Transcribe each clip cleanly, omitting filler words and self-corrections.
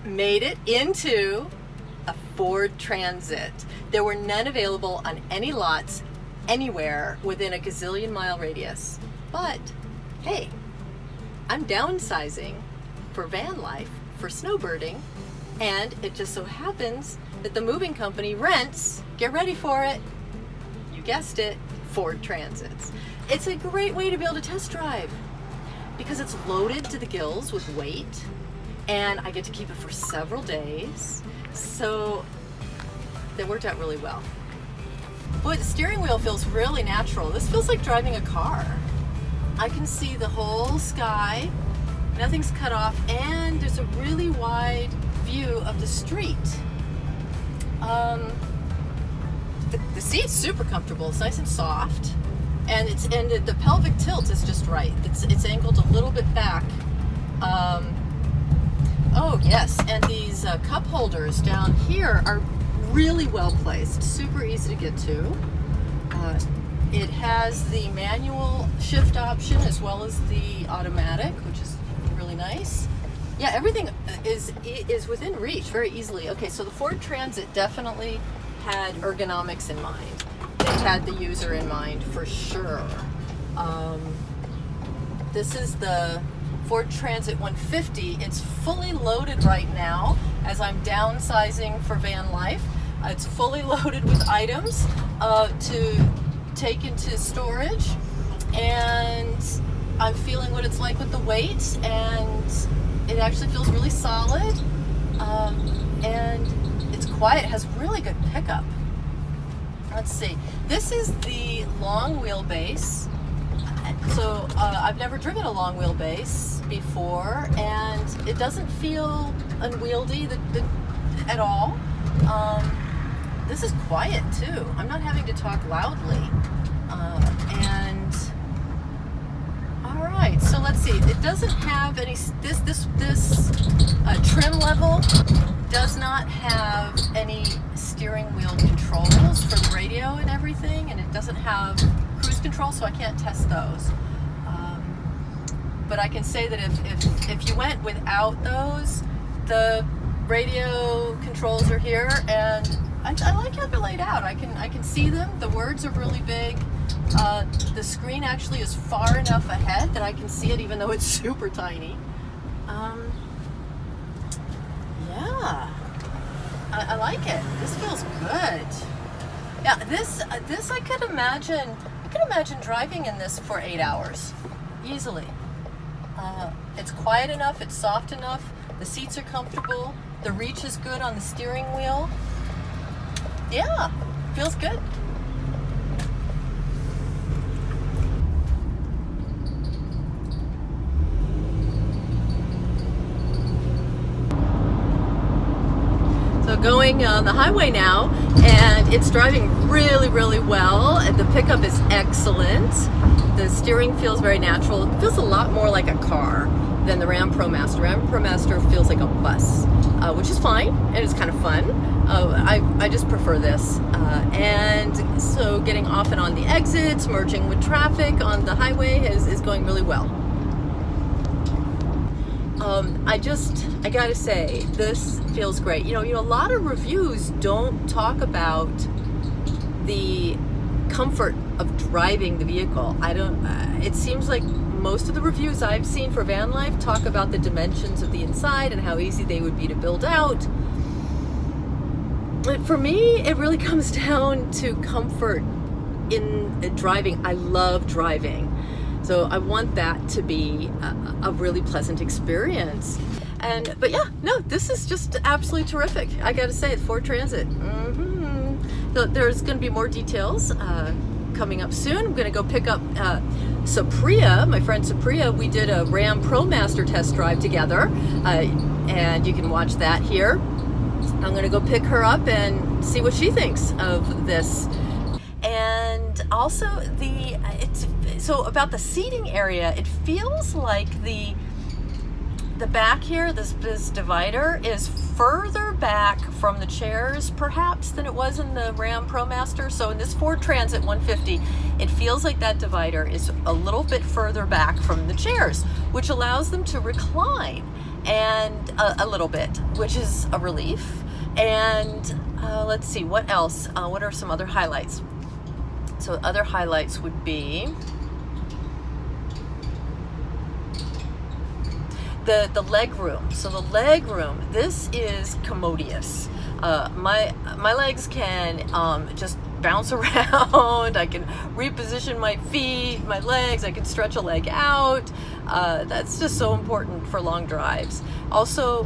made it into a Ford Transit. There were none available on any lots anywhere within a gazillion mile radius. But hey, I'm downsizing for van life, for snowbirding, and it just so happens that the moving company rents, get ready for it, you guessed it, Ford Transits. It's a great way to be able to test drive because it's loaded to the gills with weight, and I get to keep it for several days. So that worked out really well. Boy, the steering wheel feels really natural. This feels like driving a car. I can see the whole sky, nothing's cut off, and there's a really wide view of the street. The seat's super comfortable. It's nice and soft, and the pelvic tilt is just right. It's angled a little bit back. Oh yes, and these cup holders down here are really well placed, super easy to get to. It has the manual shift option as well as the automatic, which is really nice. Yeah, everything is within reach very easily. Okay, so the Ford Transit definitely had ergonomics in mind. They had the user in mind for sure. This is the Ford Transit 150. It's fully loaded right now as I'm downsizing for van life. It's fully loaded with items to take into storage, and I'm feeling what it's like with the weight, and it actually feels really solid, and it's quiet. It has really good pickup. Let's see, this is the long wheelbase. So I've never driven a long wheelbase before, and it doesn't feel unwieldy at all. This is quiet too. I'm not having to talk loudly. And all right, so let's see. It doesn't have any. This trim level does not have any steering wheel controls for the radio and everything, and it doesn't have cruise control, so I can't test those. But I can say that if you went without those, the radio controls are here, and I like how they're laid out. I can see them. The words are really big. The screen actually is far enough ahead that I can see it, even though it's super tiny. Yeah, I like it. This feels good. Yeah, this I could imagine driving in this for 8 hours easily. It's quiet enough. It's soft enough. The seats are comfortable. The reach is good on the steering wheel. Yeah, feels good. So going on the highway now, and it's driving really, really well, and the pickup is excellent. The steering feels very natural. It feels a lot more like a car than the Ram Promaster. Ram Promaster feels like a bus, which is fine, and it's kind of fun. I just prefer this. And so getting off and on the exits, merging with traffic on the highway is going really well. I gotta say, this feels great. You know, a lot of reviews don't talk about the comfort of driving the vehicle. It seems like most of the reviews I've seen for van life talk about the dimensions of the inside and how easy they would be to build out. But for me, it really comes down to comfort in driving. I love driving. So I want that to be a really pleasant experience. But yeah, no, this is just absolutely terrific. I gotta say, the Ford Transit. So there's gonna be more details coming up soon. I'm gonna go pick up Supriya, my friend Supriya. We did a Ram Promaster test drive together, and you can watch that here. I'm gonna go pick her up and see what she thinks of this. And also so about the seating area, it feels like the back here, this divider is further back from the chairs perhaps than it was in the Ram Promaster. So in this Ford Transit 150, it feels like that divider is a little bit further back from the chairs, which allows them to recline. and a little bit, which is a relief. And let's see, what else? What are some other highlights? So other highlights would be the leg room. So the leg room, this is commodious. My legs can just bounce around. I can reposition my feet, my legs. I can stretch a leg out. That's just so important for long drives. Also,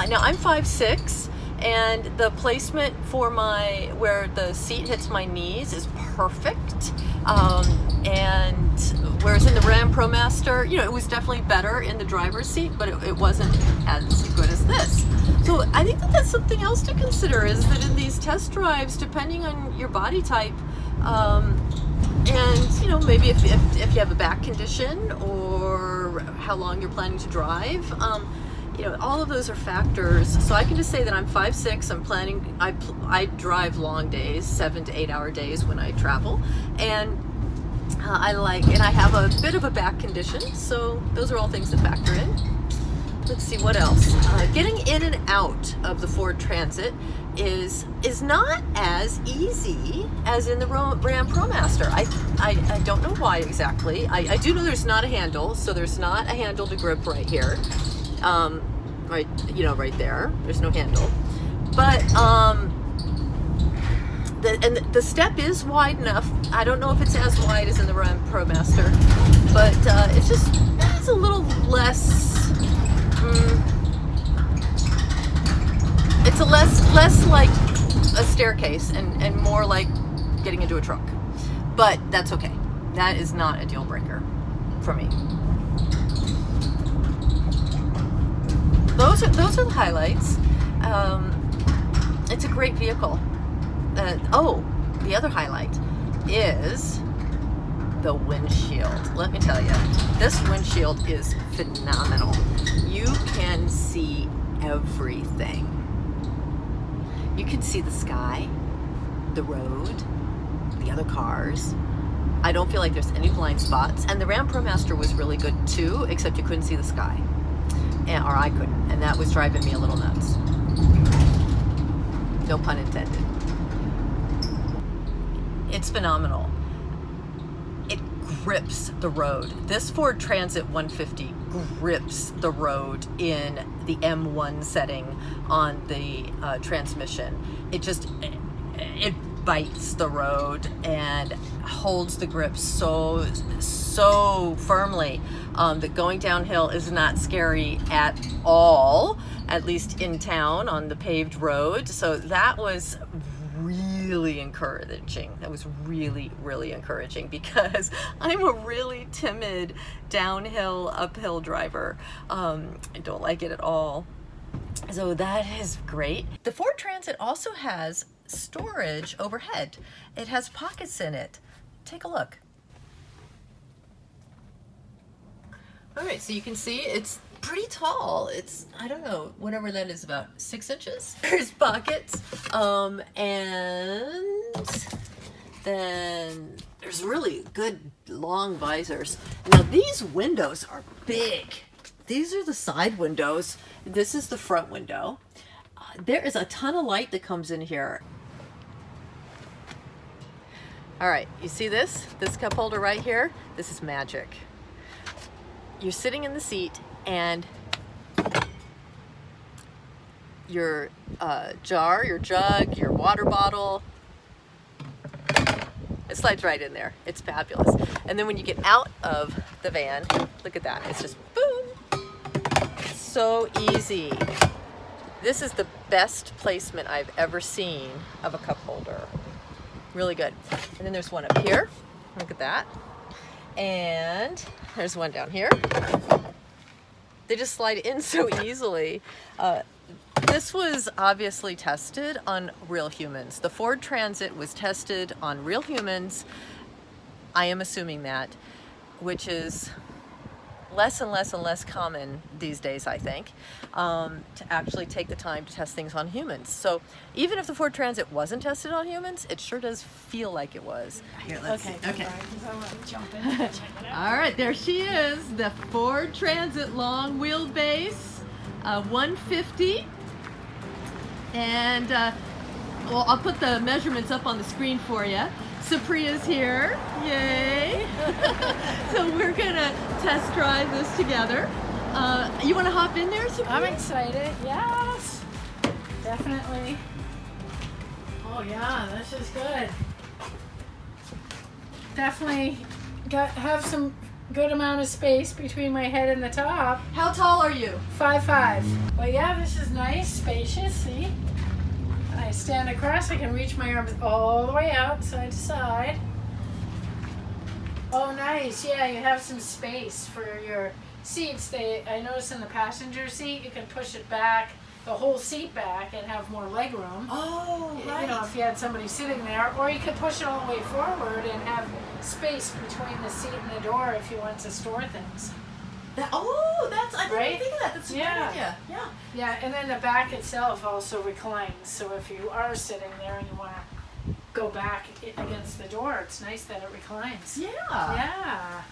now I'm 5'6", and the placement for where the seat hits my knees is perfect. And whereas in the Ram Promaster, you know, it was definitely better in the driver's seat, but it wasn't as good as this. So I think that's something else to consider, is that in these test drives, depending on your body type, and you know, maybe if you have a back condition or how long you're planning to drive, you know, all of those are factors. So I can just say that I'm 5'6". I'm planning. I drive long days, 7 to 8 hour days when I travel, and I have a bit of a back condition. So those are all things that factor in. Let's see what else. Getting in and out of the Ford Transit is not as easy as in the Ram Promaster. I don't know why exactly. I do know there's not a handle, so there's not a handle to grip right here. Right, you know, right there. There's no handle, but the step is wide enough. I don't know if it's as wide as in the Ram Promaster, but it's a little less. It's a less like a staircase and more like getting into a truck, but that's okay. That is not a deal breaker for me. Those are the highlights. It's a great vehicle. The other highlight is the windshield. Let me tell you, this windshield is phenomenal. You can see everything. You can see the sky, the road, the other cars. I don't feel like there's any blind spots. And the Ram Promaster was really good too, except you couldn't see the sky. Or I couldn't, and that was driving me a little nuts. No pun intended. It's phenomenal. It grips the road. This Ford Transit 150 grips the road in the M1 setting on the transmission. It bites the road and holds the grip so firmly that going downhill is not scary at all, at least in town on the paved road. So that was really encouraging. That was really, really encouraging, because I'm a really timid downhill, uphill driver. I don't like it at all. So that is great. The Ford Transit also has storage overhead. It has pockets in it. Take a look. All right, so you can see it's pretty tall. It's, I don't know, whatever that is, about 6 inches. There's pockets. And then there's really good long visors. Now these windows are big. These are the side windows. This is the front window. There is a ton of light that comes in here. All right, you see this cup holder right here? This is magic. You're sitting in the seat, and your jar, your jug, your water bottle, it slides right in there. It's fabulous. And then when you get out of the van, look at that. It's just boom. So easy. This is the best placement I've ever seen of a cup holder. Really good. And then there's one up here. Look at that. And there's one down here. They just slide in so easily. This was obviously tested on real humans. The Ford Transit was tested on real humans. I am assuming that, which is less and less and less common these days, I think, to actually take the time to test things on humans. So even if the Ford Transit wasn't tested on humans, it sure does feel like it was. Here, let's see. Okay. I want to jump in and check it out. All right, there she is, the Ford Transit long wheelbase. 150. And well, I'll put the measurements up on the screen for you. Supriya's here, yay! So we're gonna test drive this together. You want to hop in there, Supriya? I'm excited. Yes, definitely. Oh yeah, this is good. Definitely have some good amount of space between my head and the top. How tall are you? 5'5". Well, yeah, this is nice, spacious. See, I stand across. I can reach my arms all the way out, side to side. Oh, nice. Yeah, you have some space for your seats. I noticed in the passenger seat, you can push it back, the whole seat back, and have more leg room. Oh, right. You know, if you had somebody sitting there, or you could push it all the way forward and have space between the seat and the door if you want to store things. I didn't Right? think of that. That's a good idea. Yeah. Yeah, and then the back itself also reclines. So if you are sitting there and you want to go back against the door, it's nice that it reclines. Yeah. Yeah.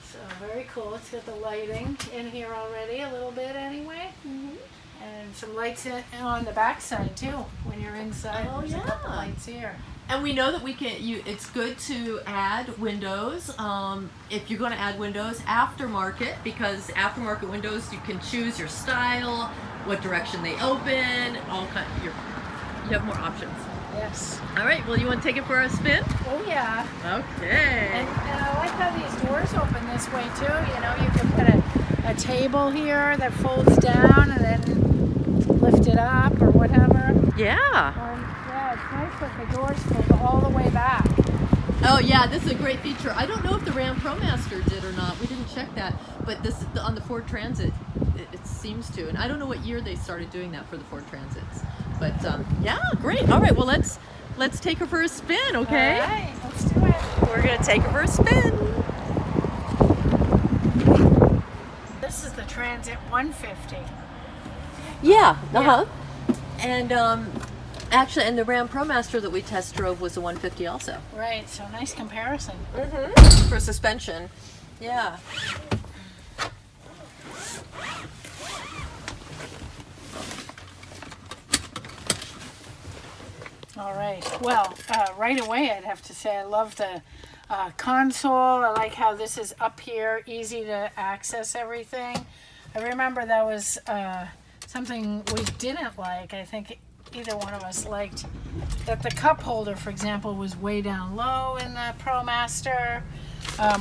So very cool. It's got the lighting in here already, a little bit anyway. Mm-hmm. And some lights on the back side too when you're inside. Oh, There's a couple yeah. lights here. And we know that we can. It's good to add windows. If you're going to add windows, aftermarket, because aftermarket windows you can choose your style, what direction they open, all kind. You have more options. Yes. All right. Well, you want to take it for a spin? Oh yeah. Okay. And I like how these doors open this way too. You know, you can put a table here that folds down and then lift it up or whatever. Yeah. Yeah, it's nice that the doors fold all the way back. Oh yeah, this is a great feature. I don't know if the Ram Promaster did or not. We didn't check that, but this on the Ford Transit, it seems to. And I don't know what year they started doing that for the Ford Transits. But yeah, great. All right, well let's take her for a spin, okay? All right, let's do it. We're gonna take her for a spin. This is the Transit 150. Yeah. Uh-huh. And actually, and the Ram Promaster that we test drove was a 150 also. Right, so nice comparison. Mm-hmm. For suspension. Yeah. All right. Well, right away, I'd have to say I love the console. I like how this is up here, easy to access everything. I remember that was something we didn't like. I think either one of us liked that the cup holder, for example, was way down low in the Promaster,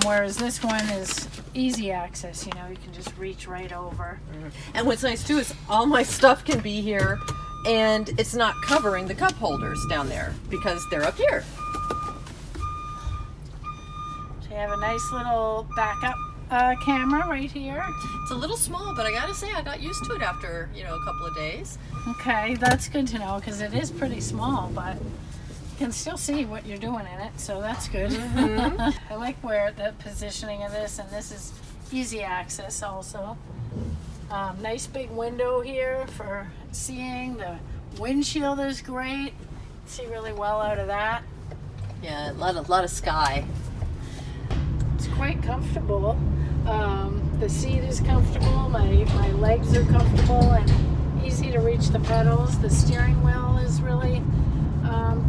whereas this one is easy access. You know, you can just reach right over. Mm-hmm. And what's nice too is all my stuff can be here. And it's not covering the cup holders down there because they're up here. So you have a nice little backup camera right here. It's a little small, but I gotta say I got used to it after, a couple of days. Okay, that's good to know because it is pretty small, but you can still see what you're doing in it, so that's good. Mm-hmm. I like where the positioning of this, and this is easy access also. Nice big window here for seeing. The windshield is great. See really well out of that. Yeah, a lot of sky. It's quite comfortable. The seat is comfortable. My legs are comfortable and easy to reach the pedals. The steering wheel is really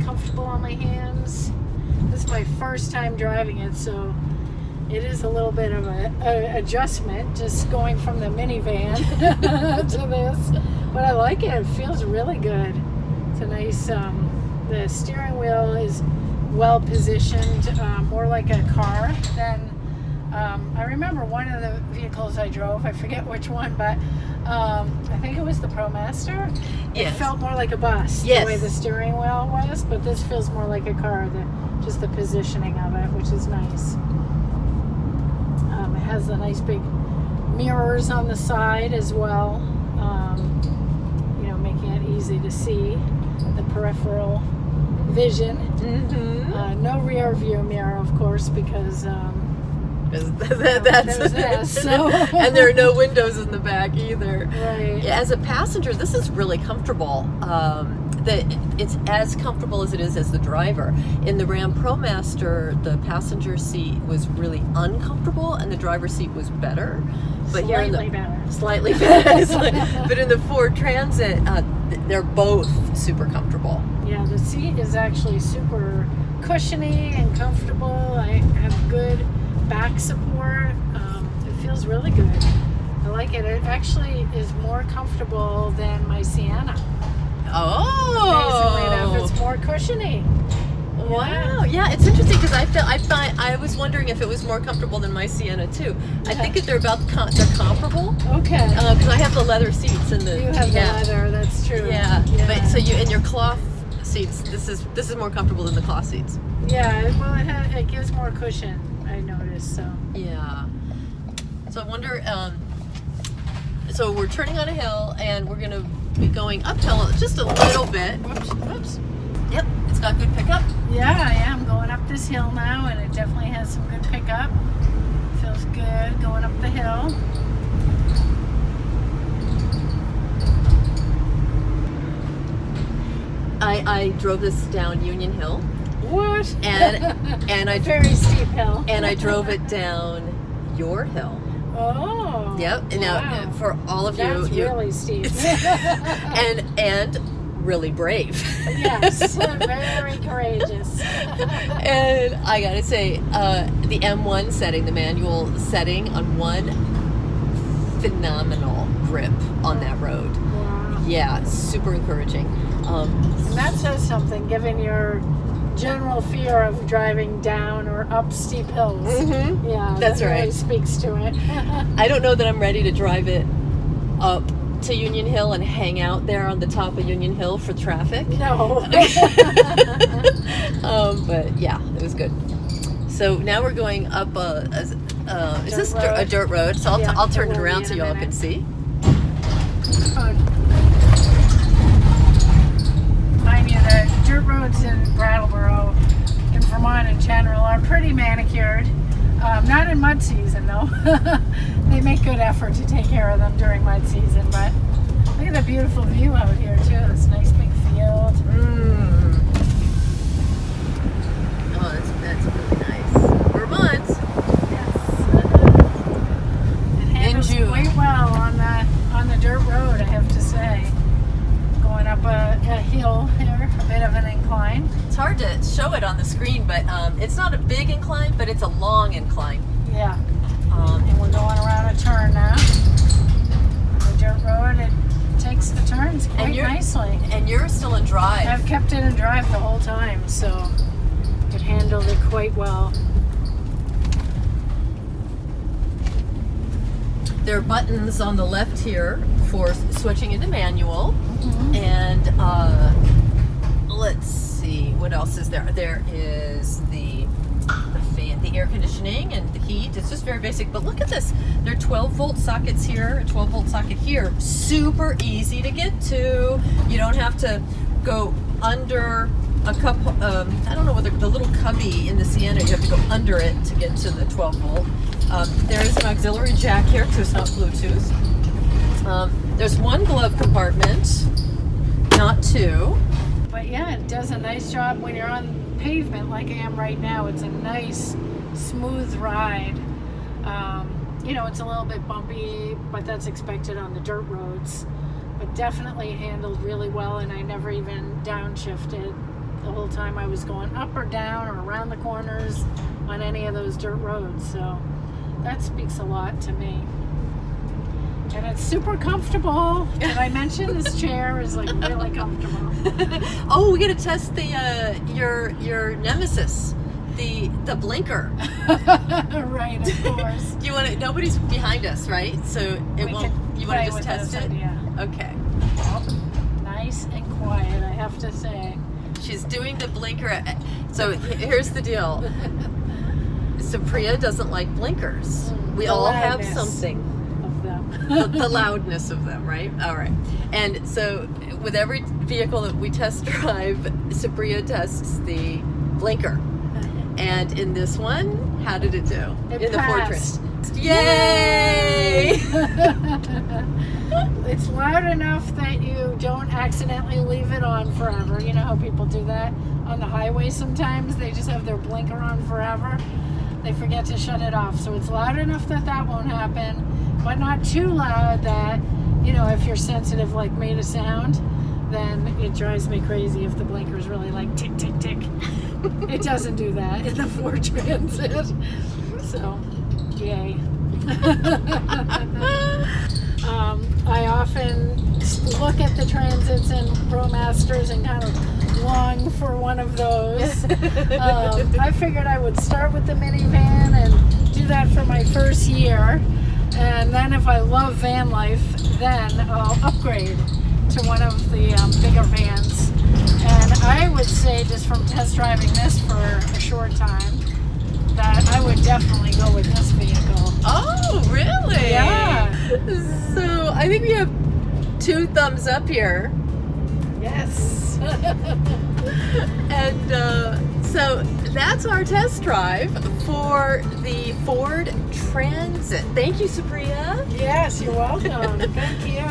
comfortable on my hands. This is my first time driving it, so it is a little bit of an adjustment, just going from the minivan to this. But I like it. It feels really good. It's a nice, the steering wheel is well positioned, more like a car than, I remember one of the vehicles I drove, I forget which one, but I think it was the Promaster. Yes. It felt more like a bus, yes, the way the steering wheel was, but this feels more like a car, just the positioning of it, which is nice. It has the nice big mirrors on the side as well, making it easy to see the peripheral vision. Mm-hmm. No rear view mirror, of course, because 'Cause There's this, so. And there are no windows in the back either. Right. As a passenger, this is really comfortable. It's as comfortable as it is as the driver. In the Ram ProMaster, the passenger seat was really uncomfortable and the driver's seat was better. But Slightly better. Slightly better. But in the Ford Transit, they're both super comfortable. Yeah, the seat is actually super cushiony and comfortable. I have good back support. It feels really good. I like it. It actually is more comfortable than my Sienna. Oh, Amazingly enough, it's more cushiony. Wow. Yeah, it's interesting because I was wondering if it was more comfortable than my Sienna too. I think that they're comparable. Okay. Because I have the leather seats in the. You have the leather. That's true. Yeah. But so you in your cloth seats, this is more comfortable than the cloth seats. Yeah. Well, it gives more cushion. I noticed. So. Yeah. So I wonder. So we're turning on a hill and we're gonna be going uphill just a little bit. Whoops. Yep, it's got good pickup. Yeah, I am going up this hill now, and it definitely has some good pickup. Feels good going up the hill. I drove this down Union Hill. What? And I very steep hill. And I drove it down your hill. Oh. Yep. And now for all of That's you, really steep. and really brave. Yes, very courageous. And I gotta say, the M1 setting, the manual setting on one, phenomenal grip on that road. Wow. Yeah, super encouraging. And that says something, given your general fear of driving down or up steep hills. Mm-hmm. Yeah, that's that really right. speaks to it. I don't know that I'm ready to drive it up to Union Hill and hang out there on the top of Union Hill for traffic. No. But yeah, it was good. So now we're going up is this a dirt road? So I'll turn it around so y'all can see. Mind you, the dirt roads in Brattleboro, in Vermont in general, are pretty manicured. Not in mud season though. They make good effort to take care of them during mud season, but look at the beautiful view out here too. This nice big field. Oh, that's really nice. Vermont. Yes. It handles quite well on the dirt road, I have to say. Going up a hill here, a bit of an incline. It's hard to show it on the screen, but it's not a big incline, but it's a long incline. Yeah. And we're going around a turn now. On the dirt road, it takes the turns quite nicely. And you're still in drive. I've kept it in drive the whole time, so it handled it quite well. There are buttons on the left here for switching into manual. And let's see, what else is there? There is the fan, the air conditioning and the heat. It's just very basic, but look at this. There are 12-volt sockets here, a 12-volt socket here. Super easy to get to. You don't have to go under a cup. I don't know whether the little cubby in the Sienna, you have to go under it to get to the 12-volt. There is an auxiliary jack here because it's not Bluetooth. There's one glove compartment, not two. But yeah, it does a nice job when you're on pavement like I am right now. It's a nice, smooth ride. You know, it's a little bit bumpy, but that's expected on the dirt roads. But definitely handled really well, and I never even downshifted the whole time I was going up or down or around the corners on any of those dirt roads. So that speaks a lot to me. And it's super comfortable. Did I mention this chair is like really comfortable? Oh, we got to test the your nemesis, the blinker. Right, of course. Do you want to? Nobody's behind us, right? So it won't. You want to just test it? Yeah. Okay. Nice and quiet, I have to say. She's doing the blinker. So here's the deal. Supriya doesn't like blinkers. We all have something. The loudness of them, right? All right. And so with every vehicle that we test drive, Supriya tests the blinker. And in this one, how did it do? It in passed. the Ford Transit. Yay! It's loud enough that you don't accidentally leave it on forever. You know how people do that on the highway sometimes? They just have their blinker on forever. They forget to shut it off. So it's loud enough that that won't happen, but not too loud that, you know, if you're sensitive like me to sound, then it drives me crazy if the blinker's really like tick, tick, tick. It doesn't do that in the Ford Transit. So, yay. I often look at the Transits and Promasters and kind of long for one of those. I figured I would start with the minivan and do that for my first year. And then if I love van life, then I'll upgrade to one of the bigger vans. And I would say, just from test driving this for a short time, that I would definitely go with this vehicle. Oh, really? Yeah. So I think we have 2 thumbs up here. Yes. And so that's our test drive for the Ford Transit. Thank you, Supriya. Yes, you're welcome. Thank you.